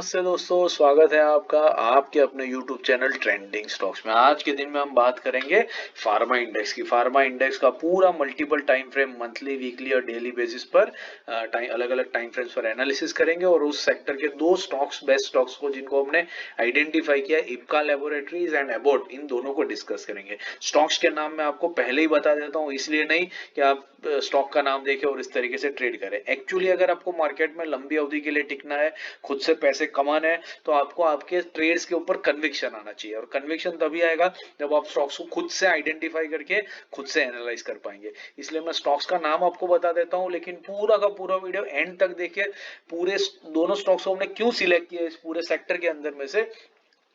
नमस्ते दोस्तों, स्वागत है आपका आपके अपने YouTube चैनल ट्रेंडिंग स्टॉक्स में। आज के दिन में हम बात करेंगे फार्मा इंडेक्स की। फार्मा इंडेक्स का पूरा multiple time frame, monthly, weekly और डेली बेसिस पर अलग अलग टाइम फ्रेम्स पर एनालिसिस करेंगे और उस सेक्टर के दो स्टॉक्स, बेस्ट स्टॉक्स को जिनको हमने आइडेंटिफाई किया, इप्का लैबोरेटरीज एंड एबॉट, इन दोनों को डिस्कस करेंगे। स्टॉक्स के नाम मैं आपको पहले ही बता देता हूँ, इसलिए नहीं कि आप स्टॉक का नाम देखें और इस तरीके से ट्रेड करें। एक्चुअली अगर आपको मार्केट में लंबी अवधि के लिए टिकना है, खुद से पैसे कमाना है, तो आपको आपके ट्रेड्स के ऊपर कन्विक्शन आना चाहिए। और कन्विक्शन तभी आएगा जब आप स्टॉक्स को खुद से आइडेंटिफाई करके खुद से एनालाइज कर पाएंगे। इसलिए मैं स्टॉक्स का नाम आपको बता देता हूं, लेकिन पूरा का पूरा वीडियो एंड तक देखिए। पूरे दोनों स्टॉक्स को हमने क्यों सिलेक्ट किया इस पूरे सेक्टर के अंदर में से,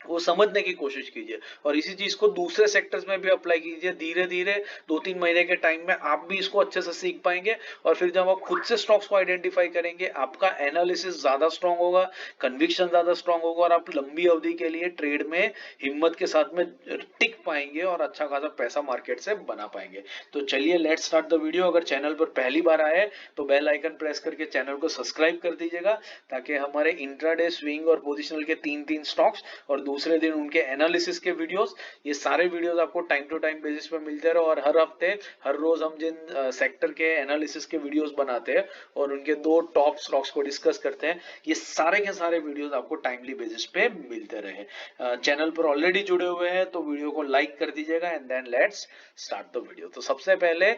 वो समझने की कोशिश कीजिए और इसी चीज को दूसरे सेक्टर्स में भी अप्लाई कीजिए। धीरे धीरे 2-3 महीने के टाइम में आप भी इसको अच्छे से सीख पाएंगे और फिर जब आप खुद से स्टॉक्स को आइडेंटिफाई करेंगे, आपका एनालिसिस ज्यादा स्ट्रांग होगा, कन्विक्शन ज्यादा स्ट्रांग होगा और आप लंबी अवधि के लिए ट्रेड में हिम्मत के साथ में टिक पाएंगे और अच्छा खासा पैसा मार्केट से बना पाएंगे। तो चलिए लेट्स स्टार्ट द वीडियो। अगर चैनल पर पहली बार आए तो बेल आइकन प्रेस करके चैनल को सब्सक्राइब कर दीजिएगा, ताकि हमारे इंट्राडे, स्विंग और पोजिशनल के 3-3 स्टॉक्स और दूसरे दिन उनके एनालिसिस के वीडियोस, ये सारे वीडियोस आपको टाइम टू टाइम बेसिस पे मिलते रहे। और हर हफ्ते, हर रोज हम जिन सेक्टर के एनालिसिस के वीडियोस बनाते हैं और उनके दो टॉप स्टॉक्स को डिस्कस करते हैं, ये सारे के सारे वीडियोस आपको टाइमली बेसिस पे मिलते रहे। चैनल पर ऑलरेडी जुड़े हुए हैं तो वीडियो को लाइक कर दीजिएगा and then let's start the video. तो सबसे पहले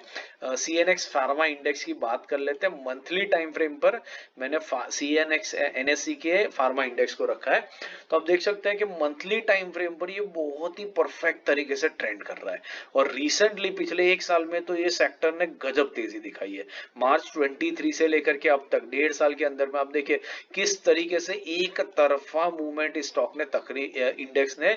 सीएनएक्स फार्मा इंडेक्स की बात कर लेते हैं। मंथली टाइम फ्रेम पर मैंने सीएनएक्स एनएससी के फार्मा इंडेक्स को रखा है। तो आप देख सकते हैं कि मंथली टाइम फ्रेम पर ये बहुत ही परफेक्ट तरीके से ट्रेंड कर रहा है और रिसेंटली पिछले एक साल में तो ये सेक्टर ने गजब तेजी दिखाई है। मार्च 23 से लेकर के अब तक 1.5 साल के अंदर में आप देखिए किस तरीके से एक तरफा मूवमेंट स्टॉक ने इंडेक्स ने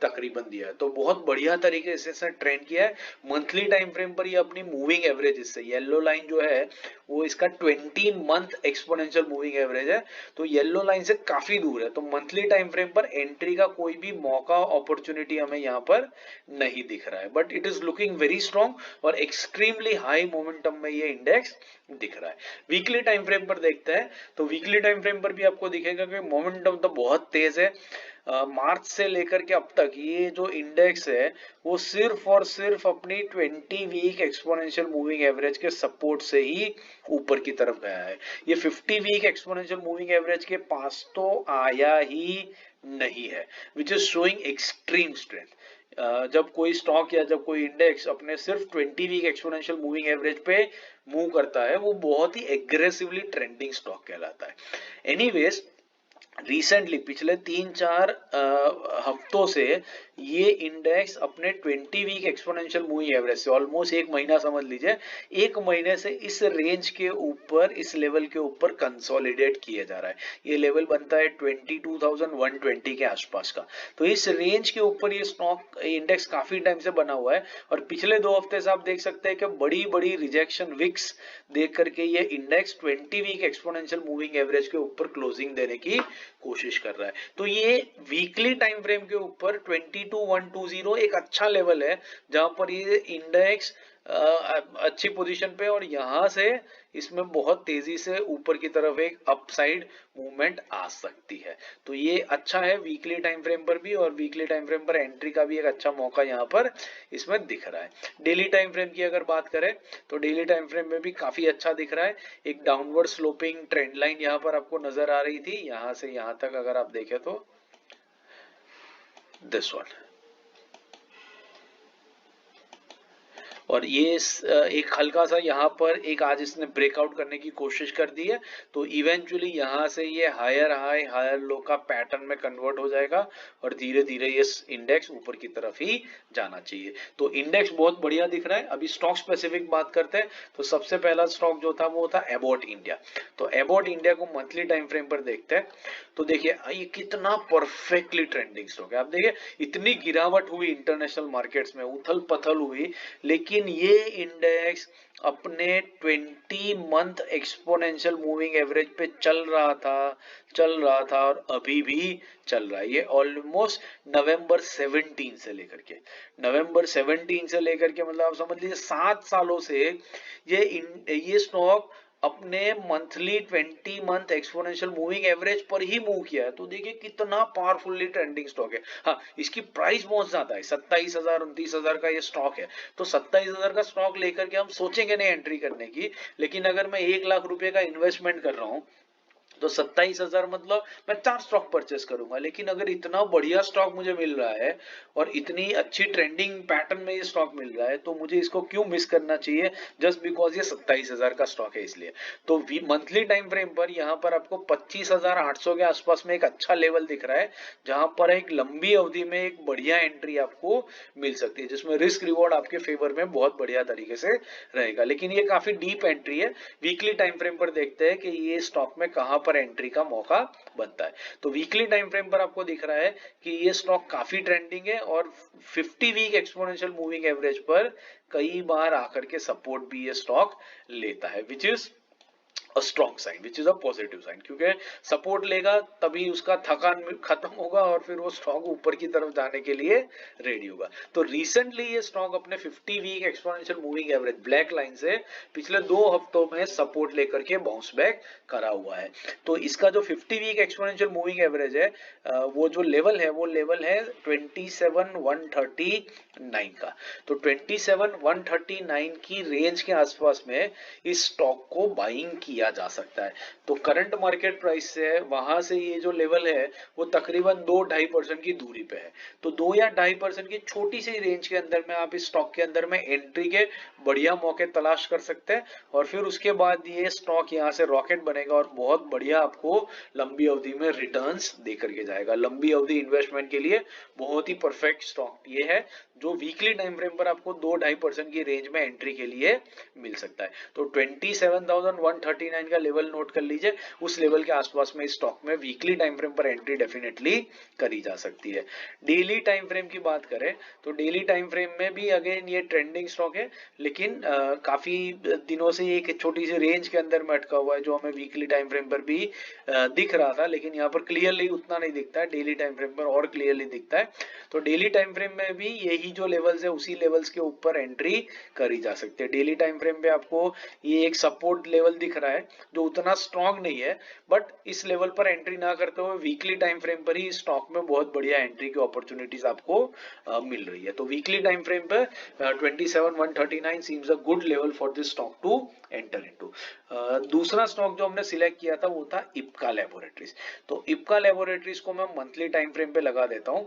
तकरीबन दिया है। तो बहुत बढ़िया तरीके से ट्रेंड किया है। मंथली टाइम फ्रेम पर ये अपनी मूविंग एवरेज, इससे येलो लाइन जो है वो इसका 20 मंथ एक्सपोनेंशियल मूविंग एवरेज है, तो येलो लाइन से काफी दूर है। तो मंथली टाइम फ्रेम पर एंट्री का कोई भी मौका, अपॉर्चुनिटी हमें यहाँ पर नहीं दिख रहा है, but it is looking very strong और एक्सट्रीमली हाई मोमेंटम में ये इंडेक्स दिख रहा है। वीकली टाइम फ्रेम पर देखते हैं तो वीकली टाइम फ्रेम पर भी आपको दिखेगा कि मोमेंटम तो बहुत तेज है। मार्च से लेकर के अब तक ये जो इंडेक्स है वो सिर्फ और सिर्फ अपनी 20 वीक एक्सपोनेंशियल मूविंग एवरेज के सपोर्ट से ही ऊपर की तरफ गया है। ये 50 वीक एक्सपोनेंशियल मूविंग एवरेज के पास तो आया ही नहीं है, which is showing extreme strength. जब कोई स्टॉक या जब कोई इंडेक्स अपने सिर्फ 20 वीक एक्सपोनेंशियल मूविंग एवरेज पे मूव करता है, वो बहुत ही एग्रेसिवली ट्रेंडिंग स्टॉक कहलाता है। एनीवेज, रिसेंटली पिछले 3-4 हफ्तों से ये इंडेक्स अपने 20 वीक एक्सपोनेंशियल मूविंग एवरेज से ऑलमोस्ट एक महीना समझ लीजिए, एक महीने से इस रेंज के ऊपर, इस लेवल के ऊपर कंसोलिडेट किया जा रहा है। ये लेवल बनता है 22,120 के आसपास का। तो इस रेंज के ऊपर ये स्टॉक इंडेक्स काफी टाइम से बना हुआ है और पिछले 2 हफ्ते से आप देख सकते हैं कि बड़ी बड़ी रिजेक्शन विक्स देख करके ये index 20 week exponential moving average के ऊपर क्लोजिंग देने की कोशिश कर रहा है। तो ये वीकली टाइम फ्रेम के ऊपर 22,120 एक अच्छा लेवल है जहां पर ये इंडेक्स अच्छी पोजीशन पे, और यहां से इसमें बहुत तेजी से ऊपर की तरफ एक अपसाइड मूवमेंट आ सकती है। तो ये अच्छा है वीकली टाइम फ्रेम पर भी, और वीकली टाइम फ्रेम पर एंट्री का भी एक अच्छा मौका यहाँ पर इसमें दिख रहा है। डेली टाइम फ्रेम की अगर बात करें तो डेली टाइम फ्रेम में भी काफी अच्छा दिख रहा है। एक डाउनवर्ड स्लोपिंग ट्रेंड लाइन यहाँ पर आपको नजर आ रही थी, यहां से यहां तक अगर आप देखें तो दिस वन, और ये एक हल्का सा यहाँ पर एक आज इसने ब्रेकआउट करने की कोशिश कर दी है। तो इवेंचुअली यहाँ से ये हायर हाई हायर लो का पैटर्न में कन्वर्ट हो जाएगा और धीरे धीरे ये इंडेक्स ऊपर की तरफ ही जाना चाहिए। तो इंडेक्स बहुत बढ़िया दिख रहा है। अभी स्टॉक स्पेसिफिक बात करते हैं तो सबसे पहला स्टॉक जो था वो था एबॉट इंडिया। तो एबॉट इंडिया को मंथली टाइम फ्रेम पर देखते हैं तो देखिए ये कितना परफेक्टली ट्रेंडिंग स्टॉक है। आप देखिए इतनी गिरावट हुई इंटरनेशनल मार्केट्स में, उथल पथल हुई, लेकिन ये इंडेक्स अपने 20 मंथ एक्सपोनेंशियल मूविंग एवरेज पे चल रहा था और अभी भी चल रहा है। ये ऑलमोस्ट नवंबर 17 से लेकर के मतलब आप समझ लीजिए 7 सालों से ये स्टॉक अपने monthly 20 month exponential moving average पर ही मूव किया है। तो देखिए कितना पावरफुली ट्रेंडिंग स्टॉक है। हाँ, इसकी प्राइस बहुत ज्यादा है, 27,000 29,000 का ये स्टॉक है। तो 27,000 का स्टॉक लेकर के हम सोचेंगे नहीं एंट्री करने की, लेकिन अगर मैं 1 लाख रुपए का इन्वेस्टमेंट कर रहा हूँ तो 27,000 मतलब मैं 4 स्टॉक परचेस करूंगा। लेकिन अगर इतना बढ़िया स्टॉक मुझे मिल रहा है और इतनी अच्छी ट्रेंडिंग पैटर्न में ये स्टॉक मिल रहा है, तो मुझे इसको क्यों मिस करना चाहिए जस्ट बिकॉज ये 27,000 का स्टॉक है इसलिए। तो मंथली टाइम फ्रेम पर यहाँ पर आपको 25,800 के आसपास में एक अच्छा लेवल दिख रहा है, जहां पर एक लंबी अवधि में एक बढ़िया एंट्री आपको मिल सकती है, जिसमें रिस्क रिवॉर्ड आपके फेवर में बहुत बढ़िया तरीके से रहेगा। लेकिन ये काफी डीप एंट्री है। वीकली टाइम फ्रेम पर देखते हैं कि ये स्टॉक में कहां पर एंट्री का मौका बनता है। तो वीकली टाइम फ्रेम पर आपको दिख रहा है कि ये स्टॉक काफी ट्रेंडिंग है और 50 वीक एक्सपोनेंशियल मूविंग एवरेज पर कई बार आकर के सपोर्ट भी ये स्टॉक लेता है, which is a strong sign, which is a positive sign, क्योंकि सपोर्ट लेगा तभी उसका थकान खत्म होगा और फिर वो स्टॉक ऊपर की तरफ जाने के लिए रेडी होगा। तो रिसेंटली ये स्टॉक अपने 50 week exponential moving average black line से पिछले 2 हफ्तों में सपोर्ट लेकर के बाउंस बैक करा हुआ है। तो इसका जो 50 वीक एक्सपोनेंशियल मूविंग एवरेज है, वो जो लेवल है वो लेवल है 27,139 का। तो 27,139 की रेंज के आसपास में इस स्टॉक को बाइंग किया जा सकता है। तो करंट मार्केट प्राइस से वहां से ये जो लेवल है वो तकरीबन 2-2.5% की दूरी पे है। तो 2 या 2.5% की छोटी सी रेंज के अंदर में आप इस स्टॉक के अंदर में एंट्री के बढ़िया मौके तलाश कर सकते हैं और फिर उसके बाद ये स्टॉक यहाँ से रॉकेट बनेगा और बहुत बढ़िया आपको लंबी अवधि में रिटर्न्स दे करके जाएगा। लंबी अवधि इन्वेस्टमेंट के लिए बहुत ही परफेक्ट स्टॉक ये है, जो वीकली टाइम फ्रेम पर आपको 2-2.5% की रेंज में एंट्री के लिए मिल सकता है। तो 27,139 का लेवल नोट कर लीजिए, उस लेवल के आसपास में स्टॉक में वीकली टाइम फ्रेम पर एंट्री डेफिनेटली करी जा सकती है। डेली टाइम फ्रेम की बात करें तो डेली टाइम फ्रेम में भी अगेन ये ट्रेंडिंग स्टॉक है, लेकिन काफी दिनों से एक छोटी सी रेंज के अंदर में अटका हुआ है, जो हमें वीकली टाइम फ्रेम पर भी दिख रहा था, लेकिन यहाँ पर क्लियरली उतना नहीं दिखता है, डेली टाइम फ्रेम पर और क्लियरली दिखता है। तो डेली टाइम फ्रेम में भी यही जो लेवल्स है उसी लेवल्स के ऊपर एंट्री करी जा सकती है। डेली टाइम फ्रेम पे आपको ये एक सपोर्ट लेवल दिख रहा है जो उतना स्ट्रॉन्ग नहीं है, बट इस लेवल पर एंट्री ना करते हुए वीकली टाइम फ्रेम पर ही स्टॉक में बहुत बढ़िया एंट्री की अपॉर्चुनिटीज आपको मिल रही है। तो वीकली टाइम फ्रेम पे 27,139 seems a good level for this stock to enter into. दूसरा स्टॉक जो हमने सिलेक्ट किया था वो था इप्का लैबोरेटरीज। तो इप्का लैबोरेटरीज को मैं मंथली टाइम फ्रेम पे लगा देता हूं।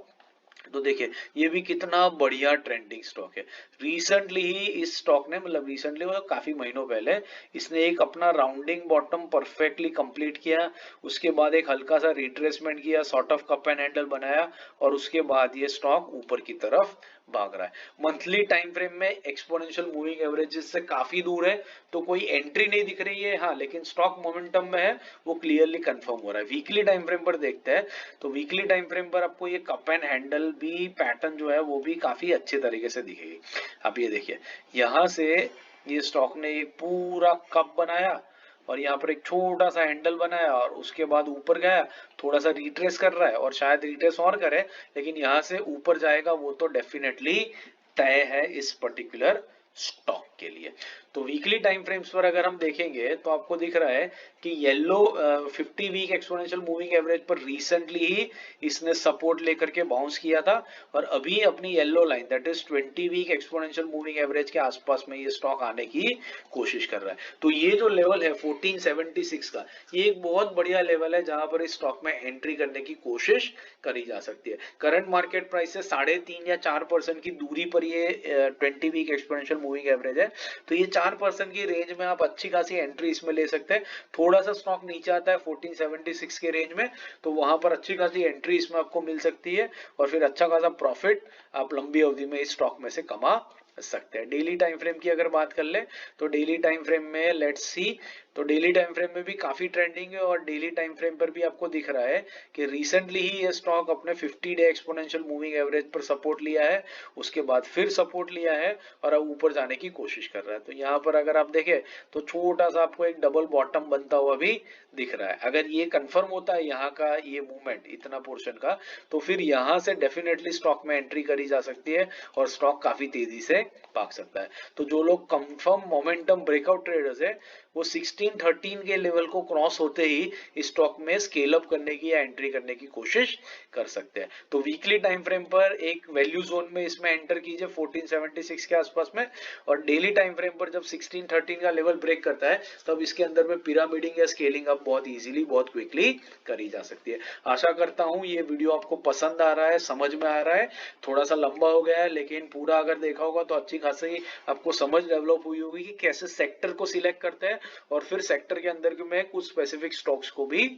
तो देखिए ये भी कितना बढ़िया ट्रेंडिंग स्टॉक है। रिसेंटली ही इस स्टॉक ने, मतलब रिसेंटली मतलब काफी महीनों पहले, इसने एक अपना राउंडिंग बॉटम परफेक्टली कंप्लीट किया, उसके बाद एक हल्का सा रिट्रेसमेंट किया, sort of cup and handle बनाया और उसके बाद ये स्टॉक ऊपर की तरफ भाग रहा है। मंथली टाइम फ्रेम में एक्सपोनेंशियल मूविंग एवरेजेस से काफी दूर है, तो कोई एंट्री नहीं दिख रही है, हाँ, लेकिन स्टॉक मोमेंटम में है, वो क्लियरली कंफर्म हो रहा है। वीकली टाइम फ्रेम पर देखते हैं तो वीकली टाइम फ्रेम पर आपको ये कप एंड हैंडल भी पैटर्न जो है वो भी काफी अच्छे तरीके से दिखेगी। आप ये देखिए, यहां से ये स्टॉक ने एक पूरा कप बनाया और यहाँ पर एक छोटा सा हैंडल बनाया और उसके बाद ऊपर गया, थोड़ा सा रिट्रेस कर रहा है और शायद रिट्रेस और करे, लेकिन यहाँ से ऊपर जाएगा वो तो डेफिनेटली तय है इस पर्टिकुलर स्टॉक के लिए। तो वीकली टाइम फ्रेम्स पर अगर हम देखेंगे तो आपको दिख रहा है कि yellow 50 week exponential moving average पर रिसेंटली ही इसने सपोर्ट लेकर के बाउंस किया था और अभी अपनी yellow line that is 20 week exponential moving average के आसपास में ये स्टॉक आने की कोशिश कर रहा है। तो ये जो लेवल है 1476 का, ये एक बहुत बढ़िया लेवल है जहां पर इस स्टॉक में एंट्री करने की कोशिश करी जा सकती है। करंट मार्केट प्राइस से 3.5 या 4% की दूरी पर ये 20 वीक एक्सपोनेंशियल मूविंग एवरेज है। तो ये 4% की रेंज में आप अच्छी खासी एंट्री इसमें ले सकते हैं। थोड़ा सा स्टॉक नीचे आता है 1476 के रेंज में, तो वहां पर अच्छी खासी एंट्री इसमें आपको मिल सकती है और फिर अच्छा खासा प्रॉफिट आप लंबी अवधि में इस स्टॉक में से कमा सकते हैं। डेली टाइम फ्रेम की अगर बात कर ले तो डेली टाइम फ्रेम में लेट्स सी, तो डेली टाइम फ्रेम में भी काफी ट्रेंडिंग है और डेली टाइम फ्रेम पर भी आपको दिख रहा है कि रिसेंटली ही ये स्टॉक अपने 50 डे एक्सपोनेंशियल मूविंग एवरेज पर सपोर्ट लिया है, उसके बाद फिर सपोर्ट लिया है और अब ऊपर जाने की कोशिश कर रहा है। तो यहाँ पर अगर आप देखें तो छोटा सा आपको एक डबल बॉटम बनता हुआ भी दिख रहा है। अगर ये कंफर्म होता है यहाँ का ये मूवमेंट इतना पोर्शन का, तो फिर यहाँ से डेफिनेटली स्टॉक में एंट्री करी जा सकती है और स्टॉक काफी तेजी से भाग सकता है। तो जो लोग कंफर्म मोमेंटम ब्रेकआउट ट्रेडर्स है वो 1613 के लेवल को क्रॉस होते ही स्टॉक में स्केल अप करने की या एंट्री करने की कोशिश कर सकते हैं। तो वीकली टाइम फ्रेम पर एक वैल्यू जोन में इसमें एंटर कीजिए 1476 के आसपास में, और डेली टाइम फ्रेम पर जब 1613 का लेवल ब्रेक करता है तब इसके अंदर में पिरामिडिंग या स्केलिंग अप बहुत इजीली बहुत क्विकली करी जा सकती है। आशा करता हूं ये वीडियो आपको पसंद आ रहा है, समझ में आ रहा है। थोड़ा सा लंबा हो गया है लेकिन पूरा अगर देखा होगा तो अच्छी खासी आपको समझ डेवलप हुई होगी कि कैसे सेक्टर को सिलेक्ट करते हैं और फिर सेक्टर के अंदर में कुछ स्पेसिफिक स्टॉक्स को भी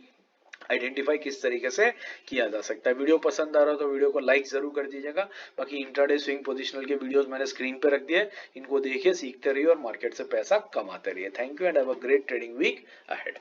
आइडेंटिफाई किस तरीके से किया जा सकता है। वीडियो पसंद आ रहा हो तो वीडियो को लाइक जरूर कर दीजिएगा। बाकी इंट्राडे स्विंग पोजिशनल के वीडियोस मैंने स्क्रीन पे रख दिए, इनको देखिए, सीखते रहिए और मार्केट से पैसा कमाते रहिए। Thank you and have a great trading week ahead.